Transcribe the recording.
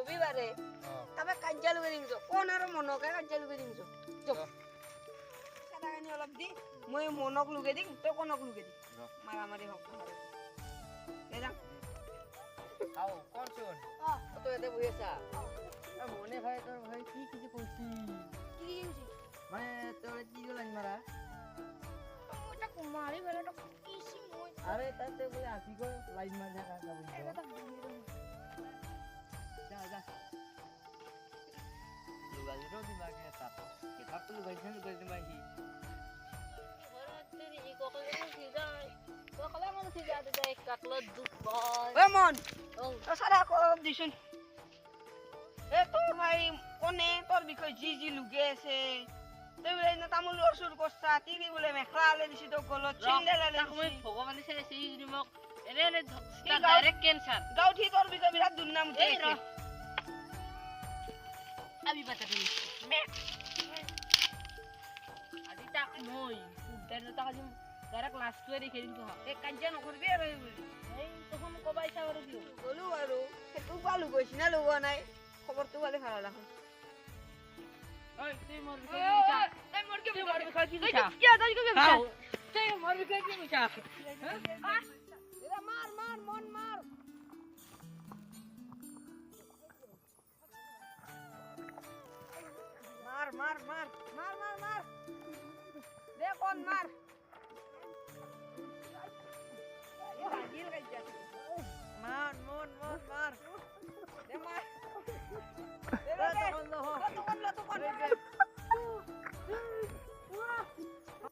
রবিবারে তবে কাজ্জা লুগে দিমছো কোন আর মনকে কাজ্জা লুগে দিমছো কাটাগানি অলপ দি মই মনক লুগে দিম তো কোনক লুগে দি মারামারি হোক না এরা আও কোন শুন তো এতে বইছা মনে ভাই তোর ভাই কি কিছু কইছি কি হইছে মানে তোর কি লাইন মারা ওটা কুমারী বেলাটা কিসি মই আরে তাতে বলে আসি কো লাইন মার দেখা যাবো যা যা লুগা দিরো দিমাগে তা কে কাপু লুগা দিন লুগা দিমাহি ঘরতে নি কোকলে মুছি যায় কোকলে মুছি যাতে যায় কাকলো দুখ বল এ মন ও তো সারা কো দিছুন এ তোর ভাই কোনে তোর বিষয় জি জি লুগে আছে তুই বলে না তামুল অসুর করছা তিরি বলে মেখলা আলে দিছি তো গলত চিন্ডেল আলে তাকমই ভগবান সে সেই রিমক এনে এনে ডাইরেক্ট ক্যান্সার গাউঠি তোর বিষয় বিরাট দুর্নাম উঠে এই র আমি বাতা দিই মে আদি তাক মই ফুটার তাক আজি ডাইরেক্ট লাস্ট করে রেখে দিন তো এ কাজ্জা নকরবি আর এই তখন কবাই সাবরে দিও গলু আৰু সেটু পালু গৈছি না লগোৱা নাই খবৰটো পালে ভাল হ'ল এখন ওই তুই মর বিষয় কি চা এই মর কি মর বিষয় কি চা কি আদাই কি বিছা তুই মর বিষয় কি চা এরা মার মার মন মার মার মার মার মার মার মার দে কোন মার